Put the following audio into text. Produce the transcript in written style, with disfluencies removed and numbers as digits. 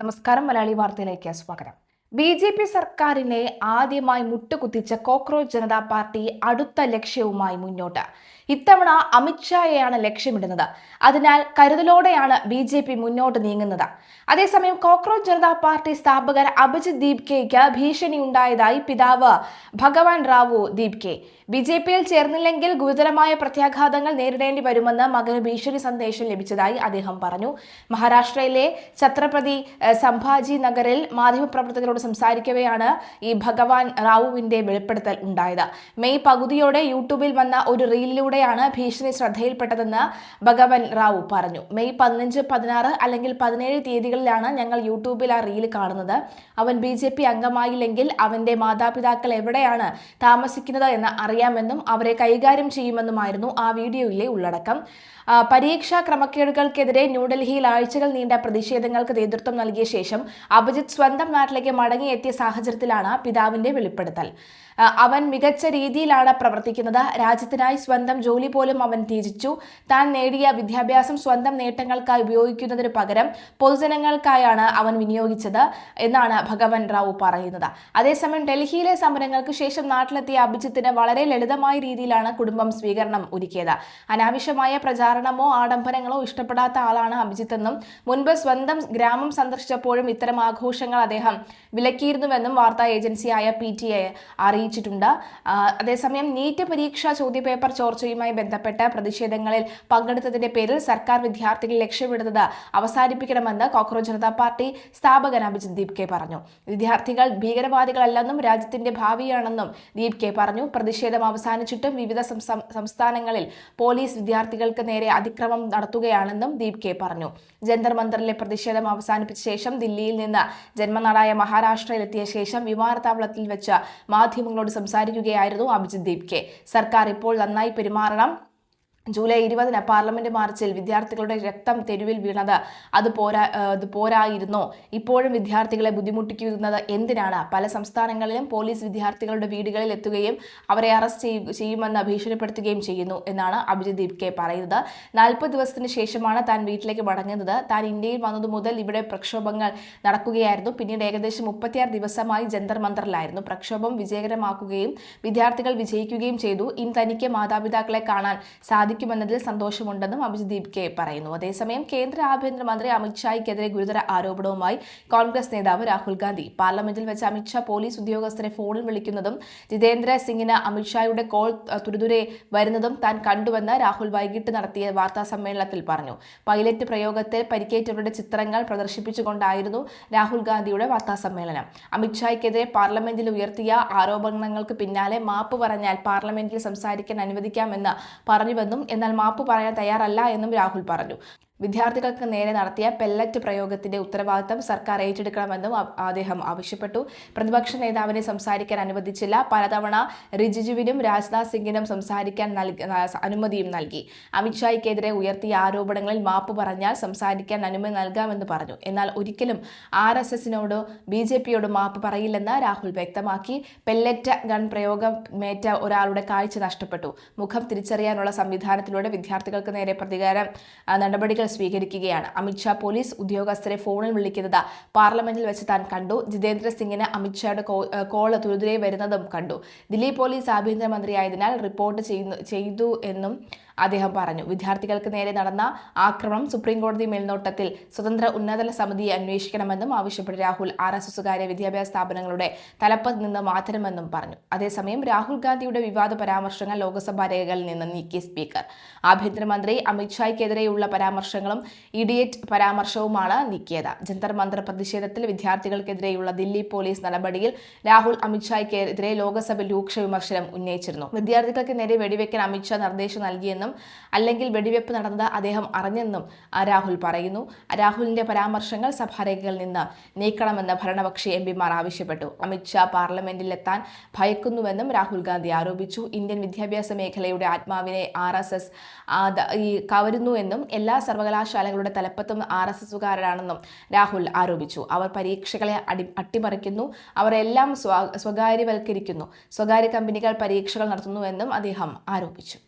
നമസ്കാരം. മലയാളി വാർത്തയിലേക്ക് സ്വാഗതം. ബി.ജെ.പി. സർക്കാരിനെ ആദ്യമായി മുട്ടുകുത്തിച്ച കോക്രോച്ച് ജനതാ പാർട്ടി അടുത്ത ലക്ഷ്യവുമായി മുന്നോട്ട്. ഇത്തവണ അമിത്ഷായെയാണ് ലക്ഷ്യമിടുന്നത്. അതിനാൽ കരുതലോടെയാണ് ബി.ജെ.പി. മുന്നോട്ട് നീങ്ങുന്നത്. അതേസമയം കോക്രോച്ച് ജനതാ പാർട്ടി സ്ഥാപകൻ അഭിജിത് ദീപ്കെയ്ക്ക് ഭീഷണിയുണ്ടായതായി പിതാവ് ഭഗവാൻ റാവു ദീപ്കെ. ബി.ജെ.പിയിൽ ചേർന്നില്ലെങ്കിൽ ഗുരുതരമായ പ്രത്യാഘാതങ്ങൾ നേരിടേണ്ടി വരുമെന്ന് മകന് ഭീഷണി സന്ദേശം ലഭിച്ചതായി അദ്ദേഹം പറഞ്ഞു. മഹാരാഷ്ട്രയിലെ ഛത്രപതി സംഭാജി നഗറിൽ മാധ്യമപ്രവർത്തകരോട് സംസാരിക്കവെയാണ് ഈ ഭഗവാൻ റാവുവിന്റെ വെളിപ്പെടുത്തൽ ഉണ്ടായത്. മെയ് പകുതിയോടെ യൂട്യൂബിൽ വന്ന ഒരു റീലിലൂടെയാണ് ഭീഷണി ശ്രദ്ധയിൽപ്പെട്ടതെന്ന് ഭഗവാൻ റാവു പറഞ്ഞു. മെയ് 15, 16 അല്ലെങ്കിൽ 17 തീയതികളിലാണ് ഞങ്ങൾ യൂട്യൂബിൽ ആ റീൽ കാണുന്നത്. അവൻ ബി.ജെ.പി. അംഗമായില്ലെങ്കിൽ അവന്റെ മാതാപിതാക്കൾ എവിടെയാണ് താമസിക്കുന്നത് എന്ന് അറിയാമെന്നും അവരെ കൈകാര്യം ചെയ്യുമെന്നുമായിരുന്നു ആ വീഡിയോയിലെ ഉള്ളടക്കം. പരീക്ഷാ ക്രമക്കേടുകൾക്കെതിരെ ന്യൂഡൽഹിയിൽ ആഴ്ചകൾ നീണ്ട പ്രതിഷേധങ്ങൾക്ക് നേതൃത്വം നൽകിയ ശേഷം അഭിജിത്ത് സ്വന്തം നാട്ടിലേക്ക് മടങ്ങിയെത്തിയ സാഹചര്യത്തിലാണ് പിതാവിന്റെ വെളിപ്പെടുത്തൽ. അവൻ മികച്ച രീതിയിലാണ് പ്രവർത്തിക്കുന്നത്. രാജ്യത്തിനായി സ്വന്തം ജോലി പോലും അവൻ ത്യജിച്ചു. താൻ നേടിയ വിദ്യാഭ്യാസം സ്വന്തം നേട്ടങ്ങൾക്കായി ഉപയോഗിക്കുന്നതിന് പകരം പൊതുജനങ്ങൾക്കായാണ് അവൻ വിനിയോഗിച്ചത് എന്നാണ് ഭഗവാൻ റാവു പറയുന്നത്. അതേസമയം ഡൽഹിയിലെ സമരങ്ങൾക്ക് ശേഷം നാട്ടിലെത്തിയ അഭിജിത്തിന് വളരെ ലളിതമായ രീതിയിലാണ് കുടുംബം സ്വീകരണം ഒരുക്കിയത്. അനാവശ്യമായ പ്രചാരണമോ ആഡംബരങ്ങളോ ഇഷ്ടപ്പെടാത്ത ആളാണ് അഭിജിത്ത് എന്നും മുൻപ് സ്വന്തം ഗ്രാമം സന്ദർശിച്ചപ്പോഴും ഇത്തരം ആഘോഷങ്ങൾ അദ്ദേഹം വിലക്കിയിരുന്നുവെന്നും വാർത്താ ഏജൻസിയായ PTI അറിയിച്ചിട്ടുണ്ട്. അതേസമയം നീറ്റ് പരീക്ഷാ ചോദ്യപേപ്പർ ചോർച്ചയുമായി ബന്ധപ്പെട്ട പ്രതിഷേധങ്ങളിൽ പങ്കെടുത്തതിന്റെ പേരിൽ സർക്കാർ വിദ്യാർത്ഥികൾ ലക്ഷ്യമിടുന്നത് അവസാനിപ്പിക്കണമെന്ന് കോക്രോച്ച് ജനതാ പാർട്ടി സ്ഥാപകൻ അഭിജിത് ദീപ്കെ പറഞ്ഞു. വിദ്യാർത്ഥികൾ ഭീകരവാദികളല്ലെന്നും രാജ്യത്തിന്റെ ഭാവിയാണെന്നും ദീപ്കെ പറഞ്ഞു. പ്രതിഷേധം അവസാനിച്ചിട്ടും വിവിധ സംസ്ഥാനങ്ങളിൽ പോലീസ് വിദ്യാർത്ഥികൾക്ക് നേരെ അതിക്രമം നടത്തുകയാണെന്നും ദീപ്കെ പറഞ്ഞു. ജന്തർ മന്ദറിലെ പ്രതിഷേധം അവസാനിപ്പിച്ച ശേഷം ദില്ലിയിൽ നിന്ന് ജന്മനാടായ മഹാരാഷ്ട്രയിലെത്തിയ ശേഷം വിമാനത്താവളത്തിൽ വെച്ച് മാധ്യമങ്ങളോട് സംസാരിക്കുകയായിരുന്നു അഭിജിത് ദീപ്കെ. സർക്കാർ ഇപ്പോൾ നന്നായി പെരുമാറണം. ജൂലൈ 20 പാർലമെന്റ് മാർച്ചിൽ വിദ്യാർത്ഥികളുടെ രക്തം തെരുവിൽ വീണത് അത് പോരായിരുന്നോ? ഇപ്പോഴും വിദ്യാർത്ഥികളെ ബുദ്ധിമുട്ടിക്കുന്നത് എന്തിനാണ്? പല സംസ്ഥാനങ്ങളിലും പോലീസ് വിദ്യാർത്ഥികളുടെ വീടുകളിൽ എത്തുകയും അവരെ അറസ്റ്റ് ചെയ്യുമെന്ന് ഭീഷണിപ്പെടുത്തുകയും ചെയ്യുന്നു എന്നാണ് അഭിജിത് ദീപ്കെ പറയുന്നത്. 40 ദിവസത്തിന് ശേഷമാണ് താൻ വീട്ടിലേക്ക് മടങ്ങുന്നത്. താൻ ഇന്ത്യയിൽ വന്നതു മുതൽ ഇവിടെ പ്രക്ഷോഭങ്ങൾ നടക്കുകയായിരുന്നു. പിന്നീട് ഏകദേശം 36 ദിവസമായി ജന്തർ മന്ദറിലായിരുന്നു. പ്രക്ഷോഭം വിജയകരമാക്കുകയും വിദ്യാർത്ഥികൾ വിജയിക്കുകയും ചെയ്തു. ഇനി തനിക്ക് മാതാപിതാക്കളെ കാണാൻ സാധിക്കുമെന്നതിൽ സന്തോഷമുണ്ടെന്നും അഭിജിത് ദീപ്കെ പറയുന്നു. അതേസമയം കേന്ദ്ര ആഭ്യന്തരമന്ത്രി അമിത്ഷായ്ക്കെതിരെ ഗുരുതര ആരോപണവുമായി കോൺഗ്രസ് നേതാവ് രാഹുൽ ഗാന്ധി. പാർലമെന്റിൽ വെച്ച് അമിത്ഷാ പോലീസ് ഉദ്യോഗസ്ഥരെ ഫോണിൽ വിളിക്കുന്നതും ജിതേന്ദ്ര സിംഗിന് അമിത്ഷായുടെ കോൾ തുരുതുരെ വരുന്നതും താൻ കണ്ടുവെന്ന് രാഹുൽ വൈകിട്ട് നടത്തിയ വാർത്താ സമ്മേളനത്തിൽ പറഞ്ഞു. പൈലറ്റ് പ്രയോഗത്തിൽ പരിക്കേറ്റവരുടെ ചിത്രങ്ങൾ പ്രദർശിപ്പിച്ചുകൊണ്ടായിരുന്നു രാഹുൽ ഗാന്ധിയുടെ വാർത്താ സമ്മേളനം. അമിത്ഷായ്ക്കെതിരെ പാർലമെന്റിൽ ഉയർത്തിയ ആരോപണങ്ങൾക്ക് പിന്നാലെ മാപ്പ് പറഞ്ഞാൽ പാർലമെന്റിൽ സംസാരിക്കാൻ അനുവദിക്കാമെന്ന് പറഞ്ഞുവെന്നും എന്നാൽ മാപ്പ് പറയാൻ തയ്യാറല്ല എന്നും രാഹുൽ പറഞ്ഞു. വിദ്യാർത്ഥികൾക്ക് നേരെ നടത്തിയ പെല്ലറ്റ് പ്രയോഗത്തിന്റെ ഉത്തരവാദിത്തം സർക്കാർ ഏറ്റെടുക്കണമെന്നും അദ്ദേഹം ആവശ്യപ്പെട്ടു. പ്രതിപക്ഷ നേതാവിനെ സംസാരിക്കാൻ അനുവദിച്ചില്ല. പലതവണ റിജിജുവിനും രാജ്നാഥ് സിംഗിനും സംസാരിക്കാൻ അനുമതിയും നൽകി. അമിത്ഷായ്ക്കെതിരെ ഉയർത്തിയ ആരോപണങ്ങളിൽ മാപ്പ് പറഞ്ഞാൽ സംസാരിക്കാൻ അനുമതി നൽകാമെന്ന് പറഞ്ഞു. എന്നാൽ ഒരിക്കലും RSSനോടോ BJPയോടോ മാപ്പ് പറയില്ലെന്ന് രാഹുൽ വ്യക്തമാക്കി. പെല്ലറ്റ് ഗൺ പ്രയോഗമേറ്റ ഒരാളുടെ കാഴ്ച നഷ്ടപ്പെട്ടു. മുഖം തിരിച്ചറിയാനുള്ള സംവിധാനത്തിലൂടെ വിദ്യാർത്ഥികൾക്ക് നേരെ പ്രതികാര നടപടികൾ സ്വീകരിക്കുകയാണ്. അമിത്ഷാ പോലീസ് ഉദ്യോഗസ്ഥരെ ഫോണിൽ വിളിക്കുന്നത് പാർലമെന്റിൽ വെച്ച് താൻ കണ്ടു. ജിതേന്ദ്ര സിംഗിന് അമിത്ഷായുടെ കോള് തുരുതുരെ വരുന്നതും കണ്ടു. ദില്ലി പോലീസ് ആഭ്യന്തരമന്ത്രിയായതിനാൽ റിപ്പോർട്ട് ചെയ്തു എന്നും അദ്ദേഹം പറഞ്ഞു. വിദ്യാർത്ഥികൾക്ക് നേരെ നടന്ന ആക്രമണം സുപ്രീംകോടതി മേൽനോട്ടത്തിൽ സ്വതന്ത്ര ഉന്നതതല സമിതിയെ അന്വേഷിക്കണമെന്നും ആവശ്യപ്പെട്ട് രാഹുൽ RSSകാരെ വിദ്യാഭ്യാസ സ്ഥാപനങ്ങളുടെ തലപ്പത്ത് നിന്ന് മാറ്റണമെന്നും പറഞ്ഞു. അതേസമയം രാഹുൽ ഗാന്ധിയുടെ വിവാദ പരാമർശങ്ങൾ ലോക്സഭാ രേഖകളിൽ നിന്ന് നീക്കിയ സ്പീക്കർ. ആഭ്യന്തരമന്ത്രി അമിത്ഷായ്ക്കെതിരെയുള്ള പരാമർശങ്ങളും ഇഡിയറ്റ് പരാമർശവുമാണ് നീക്കിയത്. ജന്തർ മന്ദർ പ്രതിഷേധത്തിൽ വിദ്യാർത്ഥികൾക്കെതിരെയുള്ള ദില്ലി പോലീസ് നടപടിയിൽ രാഹുൽ അമിത്ഷായ്ക്കെതിരെ ലോക്സഭയിൽ രൂക്ഷ വിമർശനം ഉന്നയിച്ചിരുന്നു. വിദ്യാർത്ഥികൾക്ക് നേരെ വെടിവെക്കാൻ അമിത്ഷാ നിർദ്ദേശം നൽകിയെന്നും അല്ലെങ്കിൽ വെടിവെപ്പ് നടന്നത് അദ്ദേഹം അറിഞ്ഞെന്നും രാഹുൽ പറയുന്നു. രാഹുലിന്റെ പരാമർശങ്ങൾ സഭാരേഖകളിൽ നിന്ന് നീക്കണമെന്ന് ഭരണപക്ഷി MPമാർ ആവശ്യപ്പെട്ടു. അമിത്ഷാ പാർലമെന്റിലെത്താൻ ഭയക്കുന്നുവെന്നും രാഹുൽ ഗാന്ധി ആരോപിച്ചു. ഇന്ത്യൻ വിദ്യാഭ്യാസ മേഖലയുടെ ആത്മാവിനെ RSS കവരുന്നുവെന്നും എല്ലാ സർവകലാശാലകളുടെ തലപ്പത്തും RSSകാരാണെന്നും രാഹുൽ ആരോപിച്ചു. അവർ പരീക്ഷകളെ അട്ടിമറിക്കുന്നു. അവർ എല്ലാം സ്വകാര്യവൽക്കരിക്കുന്നു. സ്വകാര്യ കമ്പനികൾ പരീക്ഷകൾ നടത്തുന്നുവെന്നും അദ്ദേഹം ആരോപിച്ചു.